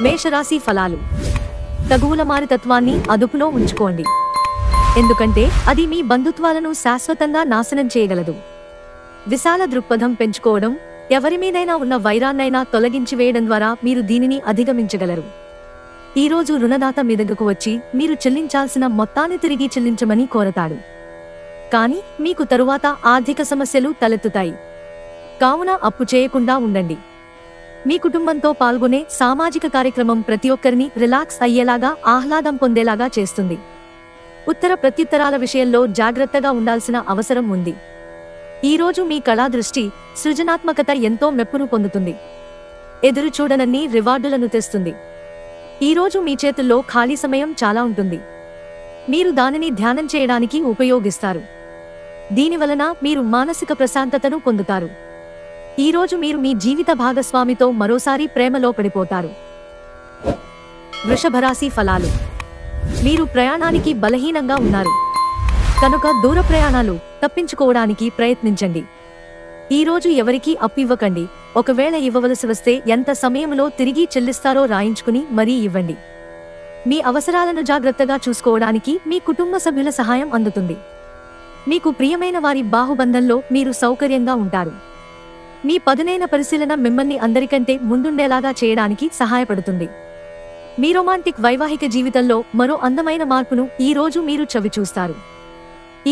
మేషరాశి ఫలాలు. తగువుల మారితత్వాన్ని అదుపులో ఉంచుకోండి. ఎందుకంటే అది మీ బంధుత్వాలను శాశ్వతంగా నాశనం చేయగలదు. విశాల దృక్పథం పెంచుకోవడం, ఎవరి మీదైనా ఉన్న వైరాన్నైనా తొలగించి వేయడం ద్వారా మీరు దీనిని అధిగమించగలరు. ఈరోజు రుణదాత మీ దగ్గరకు వచ్చి మీరు చెల్లించాల్సిన మొత్తాన్ని తిరిగి చెల్లించమని కోరతాడు. కానీ మీకు తరువాత ఆర్థిక సమస్యలు తలెత్తుతాయి. కావున అప్పు చేయకుండా ఉండండి. మీ కుటుంబంతో పాల్గొనే సామాజిక కార్యక్రమం ప్రతి ఒక్కరిని రిలాక్స్ అయ్యేలాగా, ఆహ్లాదం పొందేలాగా చేస్తుంది. ఉత్తర ప్రత్యుత్తరాల విషయంలో జాగ్రత్తగా ఉండాల్సిన అవసరం ఉంది. ఈరోజు మీ కళా దృష్టి, సృజనాత్మకత ఎంతో మెప్పును పొందుతుంది. ఎదురు చూడనన్ని రివార్డులను తెస్తుంది. ఈరోజు మీ చేతుల్లో ఖాళీ సమయం చాలా ఉంటుంది. మీరు దానిని ధ్యానం చేయడానికి ఉపయోగిస్తారు. దీనివలన మీరు మానసిక ప్రశాంతతను పొందుతారు. ఈరోజు మీరు మీ జీవిత భాగస్వామితో మరోసారి ప్రేమలో పడిపోతారు. వృషభరాశి ఫలాలు. మీరు ప్రయాణానికి బలహీనంగా ఉన్నారు కనుక దూర ప్రయాణాలు తప్పించుకోవడానికి ప్రయత్నించండి. ఈరోజు ఎవరికీ అప్పు ఇవ్వకండి. ఒకవేళ ఇవ్వవలసి వస్తే ఎంత సమయంలో తిరిగి చెల్లిస్తారో రాయించుకుని మరీ ఇవ్వండి. మీ అవసరాలను జాగ్రత్తగా చూసుకోవడానికి మీ కుటుంబ సభ్యుల సహాయం అందుతుంది. మీకు ప్రియమైన వారి బాహుబంధంలో మీరు సౌకర్యంగా ఉంటారు. మీ పదునైన పరిశీలన మిమ్మల్ని అందరికంటే ముందుండేలాగా చేయడానికి సహాయపడుతుంది. మీ రొమాంటిక్ వైవాహిక జీవితంలో మరో అందమైన మార్పును ఈరోజు మీరు చవిచూస్తారు.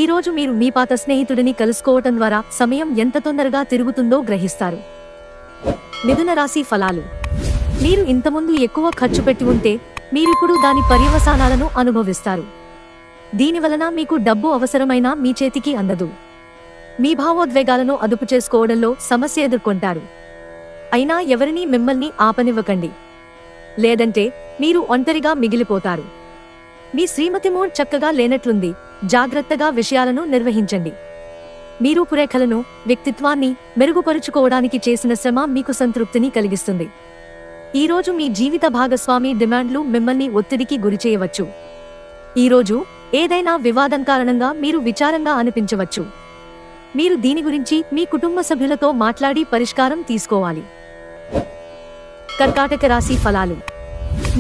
ఈరోజు మీరు మీ పాత స్నేహితుడిని కలుసుకోవటం ద్వారా సమయం ఎంత తొందరగా తిరుగుతుందో గ్రహిస్తారు. మిథున రాశి ఫలాలు. మీరు ఇంతకుముందు ఎక్కువ ఖర్చు పెట్టి ఉంటే మీరిప్పుడు దాని పర్యవసానాలను అనుభవిస్తారు. దీనివలన మీకు డబ్బు అవసరమైనా మీ చేతికి అందదు. మీ భావోద్వేగాలను అదుపు చేసుకోవడంలో సమస్య ఎదుర్కొంటారు. అయినా ఎవరినీ మిమ్మల్ని ఆపనివ్వకండి, లేదంటే మీరు ఒంటరిగా మిగిలిపోతారు. మీ శ్రీమతి మూడ్ చక్కగా లేనట్లుంది. జాగ్రత్తగా విషయాలను నిర్వహించండి. మీ రూపురేఖలను, వ్యక్తిత్వాన్ని మెరుగుపరుచుకోవడానికి చేసిన శ్రమ మీకు సంతృప్తిని కలిగిస్తుంది. ఈరోజు మీ జీవిత భాగస్వామి డిమాండ్లు మిమ్మల్ని ఒత్తిడికి గురిచేయవచ్చు. ఈరోజు ఏదైనా వివాదం కారణంగా మీరు విచారంగా అనిపించవచ్చు. మీరు దీని గురించి మీ కుటుంబ సభ్యులతో మాట్లాడి పరిష్కారం తీసుకోవాలి. కర్కాటక రాశి ఫలాలు.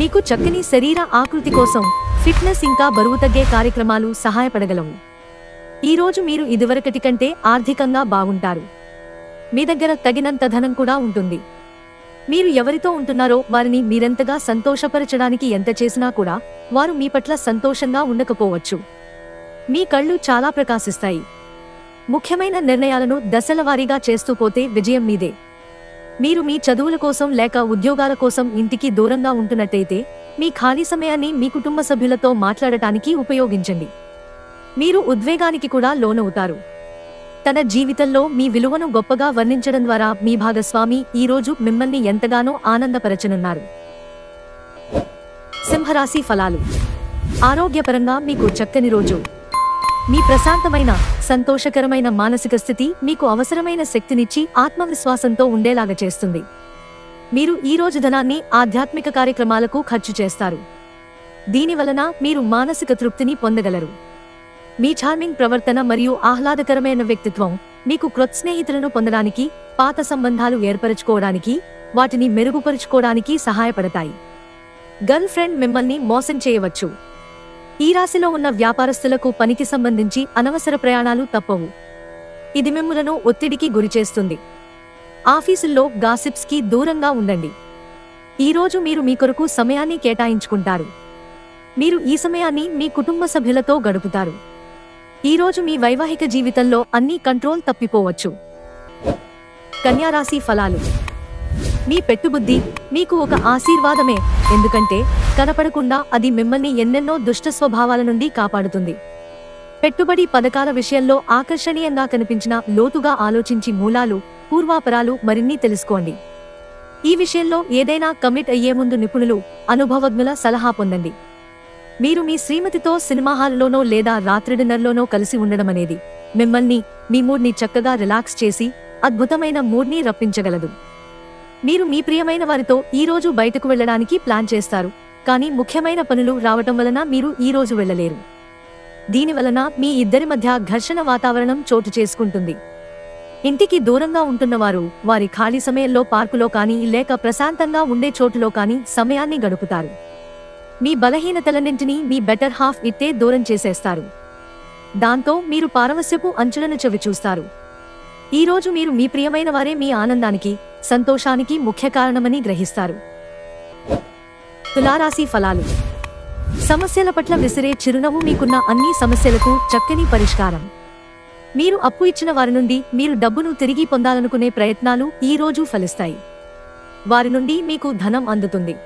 మీకు చక్కని శరీర ఆకృతి కోసం ఫిట్నెస్ ఇంకా బరువు తగ్గే కార్యక్రమాలు సహాయపడగలవు. ఈరోజు మీరు ఇదివరకటి కంటే ఆర్థికంగా బాగుంటారు. మీ దగ్గర తగినంత ధనం కూడా ఉంటుంది. మీరు ఎవరితో ఉంటున్నారో వారిని మీరెంతగా సంతోషపరచడానికి ఎంత చేసినా కూడా వారు మీ పట్ల సంతోషంగా ఉండకపోవచ్చు. మీ కళ్ళు చాలా ప్రకాశిస్తాయి. ముఖ్యమైన నిర్ణయాలను దశలవారీగా చేస్తూ పోతే విజయం మీదే. మీరు మీ చదువుల కోసం లేక ఉద్యోగాల కోసం ఇంటికి దూరంగా ఉంటున్నట్టయితే మీ ఖాళీ సమయాన్ని మీ కుటుంబ సభ్యులతో మాట్లాడటానికి ఉపయోగించండి. మీరు ఉద్వేగానికి కూడా లోనవుతారు. తన జీవితంలో మీ విలువను గొప్పగా వర్ణించడం ద్వారా మీ భాగస్వామి ఈరోజు మిమ్మల్ని ఎంతగానో ఆనందపరచనున్నారు. సింహరాశి ఫలాలు. ఆరోగ్యపరంగా మీకు చక్కని రోజు. మీ ప్రశాంతమైన, సంతోషకరమైన మానసిక స్థితి మీకు అవసరమైన శక్తినిచ్చి ఆత్మవిశ్వాసంతో ఉండేలాగా చేస్తుంది. మీరు ఈరోజు ధనాన్ని ఆధ్యాత్మిక కార్యక్రమాలకు ఖర్చు చేస్తారు. దీనివలన మీరు మానసిక తృప్తిని పొందగలరు. మీ చార్మింగ్ ప్రవర్తన మరియు ఆహ్లాదకరమైన వ్యక్తిత్వం మీకు క్రొత్త స్నేహితులను పొందడానికి, పాత సంబంధాలు ఏర్పరచుకోవడానికి, వాటిని మెరుగుపరుచుకోవడానికి సహాయపడతాయి. గర్ల్ ఫ్రెండ్ మిమ్మల్ని మోసం చేయవచ్చు. ఈ రాశిలో ఉన్న వ్యాపారస్తులకు పనికి సంబంధించి అనవసర ప్రయాణాలు తప్పవు. ఇది మిమ్ములను ఒత్తిడికి గురిచేస్తుంది. ఆఫీసుల్లో గాసిప్స్ కి దూరంగా ఉండండి. ఈరోజు మీరు మీ కొరకు సమయాన్ని కేటాయించుకుంటారు. మీరు ఈ సమయాన్ని మీ కుటుంబ సభ్యులతో గడుపుతారు. ఈరోజు మీ వైవాహిక జీవితంలో అన్ని కంట్రోల్ తప్పిపోవచ్చు. కన్యా రాశి ఫలాలు. మీ పెట్టుబుద్ధి మీకు ఒక ఆశీర్వాదమే, ఎందుకంటే కనపడకుండా అది మిమ్మల్ని ఎన్నెన్నో దుష్ట స్వభావాల నుండి కాపాడుతుంది. పెట్టుబడి పథకాల విషయంలో ఆకర్షణీయంగా కనిపించిన లోతుగా ఆలోచించి మూలాలు, పూర్వాపరాలు మరిన్ని తెలుసుకోండి. ఈ విషయంలో ఏదైనా కమిట్ అయ్యే ముందు నిపుణులు, అనుభవజ్ఞుల సలహా పొందండి. మీరు మీ శ్రీమతితో సినిమా హాల్లోనో లేదా రాత్రి డిన్నర్లోనో కలిసి ఉండడం అనేది మిమ్మల్ని, మీ మూడ్ని చక్కగా రిలాక్స్ చేసి అద్భుతమైన మూడ్ని రప్పించగలదు. మీరు మీ ప్రియమైన వారితో ఈరోజు బయటకు వెళ్లడానికి ప్లాన్ చేస్తారు, కానీ ముఖ్యమైన పనులు రావటం వలన మీరు ఈరోజు వెళ్లలేరు. దీనివలన మీ ఇద్దరి మధ్య ఘర్షణ వాతావరణం చోటు చేసుకుంటుంది. ఇంటికి దూరంగా ఉంటున్నవారు వారి ఖాళీ సమయంలో పార్కులో కానీ లేక ప్రశాంతంగా ఉండే చోటులో కానీ సమయాన్ని గడుపుతారు. మీ బలహీనతలన్నింటినీ మీ బెటర్ హాఫ్ ఇట్టే దూరం చేసేస్తారు. దాంతో మీరు పారవస్యపు అంచులను చవిచూస్తారు. ఈరోజు మీరు మీ ప్రియమైన వారే మీ ఆనందానికి, సంతోషానికి ముఖ్య కారణమని గ్రహిస్తారు. తులారాశి ఫలాలు. సమస్యల పట్ల విసిరే చిరునవ్వు మీకున్న అన్ని సమస్యలకు చక్కని పరిష్కారం. మీరు అప్పు ఇచ్చిన వారి నుండి మీరు డబ్బును తిరిగి పొందాలనుకునే ప్రయత్నాలు ఈ రోజు ఫలిస్తాయి. వారి నుండి మీకు ధనం అందుతుంది.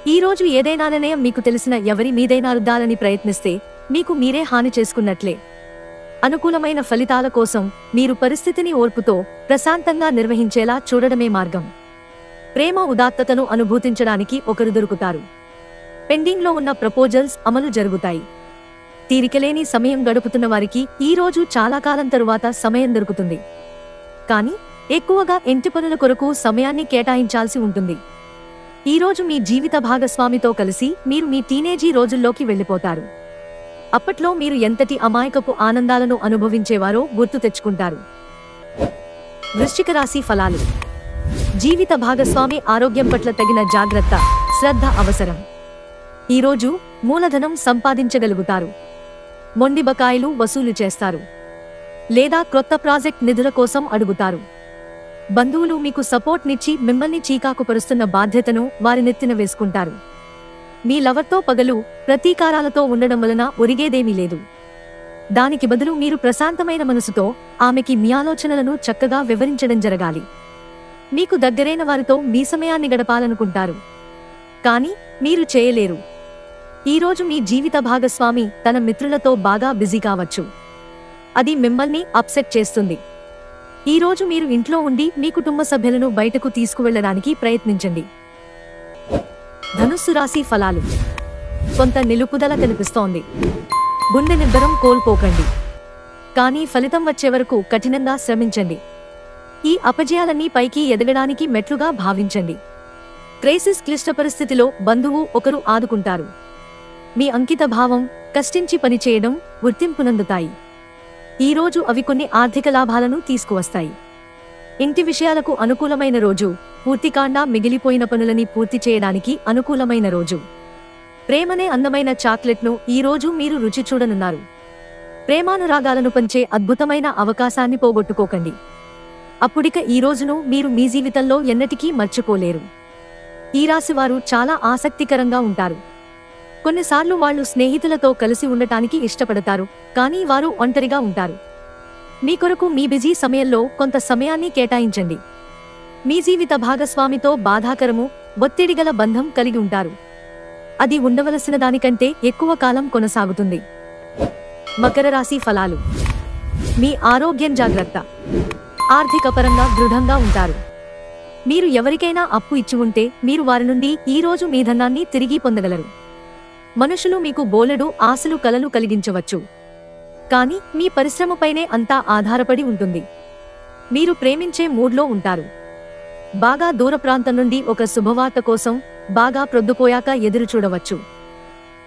ఈ రోజు ఏదైనా నిర్ణయం మీకు తెలిసిన ఎవరి మీదైనా రుద్దాలని ప్రయత్నిస్తే మీకు మీరే హాని చేసుకున్నట్లే. అనుకూలమైన ఫలితాల కోసం మీరు పరిస్థితిని ఓర్పుతో ప్రశాంతంగా నిర్వహించేలా చూడడమే మార్గం. ప్రేమ ఉదాత్తతను అనుభూతించడానికి ఒకరు దొరుకుతారు. పెండింగ్లో ఉన్న ప్రపోజల్స్ అమలు జరుగుతాయి. తీరికలేని సమయం గడుపుతున్న వారికి ఈ రోజు చాలా కాలం తరువాత సమయం దొరుకుతుంది. కానీ ఎక్కువగా ఇంటి పనుల కొరకు సమయాన్ని కేటాయించాల్సి ఉంటుంది. ఈ రోజు మీ జీవిత భాగస్వామితో కలిసి మీరు మీ టీనేజీ రోజుల్లోకి వెళ్ళిపోతారు. అప్పట్లో మీరు ఎంతటి అమాయకపు ఆనందాలను అనుభవించేవారో గుర్తు తెచ్చుకుంటారు. వృశ్చిక రాశి ఫలాలు. జీవిత భాగస్వామి ఆరోగ్యం పట్ల తగిన జాగ్రత్త, శ్రద్ధ అవసరం. ఈరోజు మూలధనం సంపాదించగలుగుతారు. మొండి బకాయిలు వసూలు చేస్తారు. లేదా క్రొత్త ప్రాజెక్ట్ నిధుల కోసం అడుగుతారు. బంధువులు మీకు సపోర్ట్ నిచ్చి మిమ్మల్ని చీకాకుపరుస్తున్న బాధ్యతను వారి నెత్తిన వేసుకుంటారు. మీ లవర్తో పగలు ప్రతీకారాలతో ఉండడం వలన ఒరిగేదేమీ లేదు. దానికి బదులు మీరు ప్రశాంతమైన మనసుతో ఆమెకి మీ ఆలోచనలను చక్కగా వివరించడం జరగాలి. మీకు దగ్గరైన వారితో మీ సమయాన్ని గడపాలనుకుంటారు. కానీ మీరు చేయలేరు. ఈరోజు మీ జీవిత భాగస్వామి తన మిత్రులతో బాగా బిజీ కావచ్చు. అది మిమ్మల్ని అప్సెట్ చేస్తుంది. ఈరోజు మీరు ఇంట్లో ఉండి మీ కుటుంబ సభ్యులను బయటకు తీసుకువెళ్లడానికి ప్రయత్నించండి. ధనుస్సు రాశి ఫలాలు. కొంత నిలుపుదల కనిపిస్తోంది. గుండె నిబ్బరం కోల్పోకండి. కానీ ఫలితం వచ్చే వరకు కఠినంగా శ్రమించండి. ఈ అపజయాలన్నీ పైకి ఎదగడానికి మెట్లుగా భావించండి. క్రైసిస్ క్లిష్ట పరిస్థితిలో బంధువు ఒకరు ఆదుకుంటారు. మీ అంకిత భావం, కష్టించి పనిచేయడం గుర్తింపునందుతాయి. ఈరోజు అవి కొన్ని ఆర్థిక లాభాలను తీసుకువస్తాయి. ఇంటి విషయాలకు అనుకూలమైన రోజు. పూర్తికాండా మిగిలిపోయిన పనులని పూర్తి చేయడానికి అనుకూలమైన రోజు. ప్రేమనే అందమైన చాక్లెట్ను ఈరోజు మీరు రుచి చూడనున్నారు. ప్రేమానురాగాలను పంచే అద్భుతమైన అవకాశాన్ని పోగొట్టుకోకండి. అప్పుడిక ఈ రోజును మీరు మీ జీవితంలో ఎన్నటికీ మర్చిపోలేరు. ఈ రాశివారు చాలా ఆసక్తికరంగా ఉంటారు. కొన్నిసార్లు వాళ్ళు స్నేహితులతో కలిసి ఉండటానికి ఇష్టపడతారు, కానీ వారు ఒంటరిగా ఉంటారు. మీ కొరకు మీ బిజీ సమయంలో కొంత సమయాన్ని కేటాయించండి. మీ జీవిత భాగస్వామితో బాధాకరము, ఒత్తిడిగల బంధం కలిగి ఉంటారు. అది ఉండవలసిన దానికంటే ఎక్కువ కాలం కొనసాగుతుంది. మకర రాశి ఫలాలు. మీ ఆరోగ్యం జాగ్రత్త. ఆర్థిక పరంగా దృఢంగా ఉంటారు. మీరు ఎవరికైనా అప్పు ఇచ్చి ఉంటే మీరు వారి నుండి ఈ రోజు మీ ధనాన్ని తిరిగి పొందగలరు. మనుషులు మీకు బోలెడు ఆశలు కలలు కలిగించవచ్చు. కానీ మీ పరిశ్రమపైనే అంతా ఆధారపడి ఉంటుంది. మీరు ప్రేమించే మూడ్లో ఉంటారు. బాగా దూర ప్రాంతం నుండి ఒక శుభవార్త కోసం బాగా ప్రొద్దుపోయాక ఎదురు చూడవచ్చు.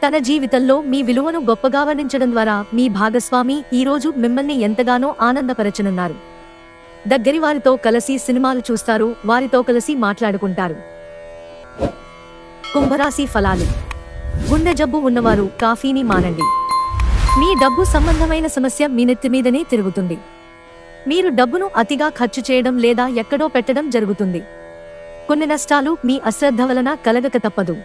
తన జీవితంలో మీ విలువను గొప్పగా వర్ణించడం ద్వారా మీ భాగస్వామి ఈరోజు మిమ్మల్ని ఎంతగానో ఆనందపరచనున్నారు. దగ్గరి వారితో కలిసి సినిమాలు చూస్తారు, వారితో కలిసి మాట్లాడుకుంటారు. కుంభరాశి ఫలాలు. గుండె జబ్బు ఉన్నవారు కాఫీని మానండి. మీ డబ్బు సంబంధమైన సమస్య మీ నెత్తిమీదనే తిరుగుతుంది. మీరు డబ్బును అతిగా ఖర్చు చేయడం లేదా ఎక్కడో పెట్టడం జరుగుతుంది. కొన్ని నష్టాలు మీ అశ్రద్ధ వలన కలగక తప్పదు.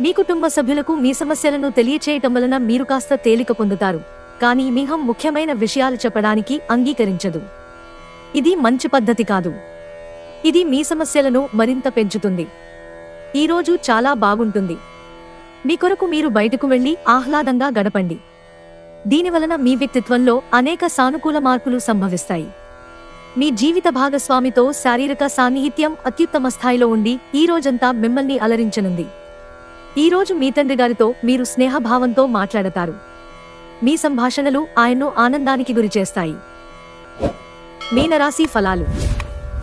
మీ కుటుంబ సభ్యులకు మీ సమస్యలను తెలియచేయటం వలన మీరు కాస్త తేలిక పొందుతారు. కానీ మీహం ముఖ్యమైన విషయాలు చెప్పడానికి అంగీకరించదు. ఇది మంచి పద్ధతి కాదు. ఇది మీ సమస్యలను మరింత పెంచుతుంది. ఈరోజు చాలా బాగుంటుంది. మీ కొరకు మీరు బయటకు వెళ్లి ఆహ్లాదంగా గడపండి. దీనివలన మీ వ్యక్తిత్వంలో అనేక సానుకూల మార్పులు సంభవిస్తాయి. మీ జీవిత భాగస్వామితో శారీరక సాన్నిహిత్యం అత్యుత్తమ స్థాయిలో ఉండి ఈ రోజంతా మిమ్మల్ని అలరించనుంది. ఈరోజు మీ తండ్రి గారితో మీరు స్నేహభావంతో మాట్లాడతారు. మీ సంభాషణలు ఆయన్ను ఆనందానికి గురిచేస్తాయి. మీనరాశి ఫలాలు.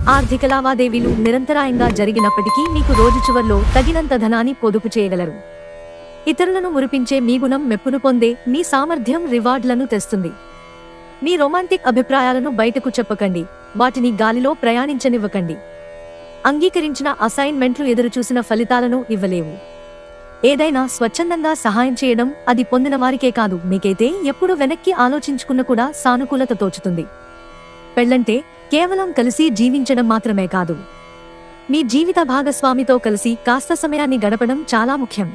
ఆర్థిక లావాదేవీలు నిరంతరాయంగా జరిగినప్పటికీ మీకు రోజు చివర్లో తగినంత ధనాన్ని పొదుపు చేయగలరు. ఇతరులను మురిపించే మీ గుణం మెప్పును పొందే మీ సామర్థ్యం రివార్డులను తెస్తుంది. మీ రొమాంటిక్ అభిప్రాయాలను బయటకు చెప్పకండి, వాటిని గాలిలో ప్రయాణించనివ్వకండి. అంగీకరించిన అసైన్మెంట్లు ఎదురుచూసిన ఫలితాలను ఇవ్వలేవు. ఏదైనా స్వచ్ఛందంగా సహాయం చేయడం అది పొందిన వారికే కాదు, మీకైతే ఎప్పుడు వెనక్కి ఆలోచించుకున్న కూడా సానుకూలత తోచుతుంది. పెళ్ళంటే కేవలం కలిసి జీవించడం మాత్రమే కాదు, మీ జీవిత భాగస్వామితో కలిసి కాస్త సమయాన్ని గడపడం చాలా ముఖ్యం.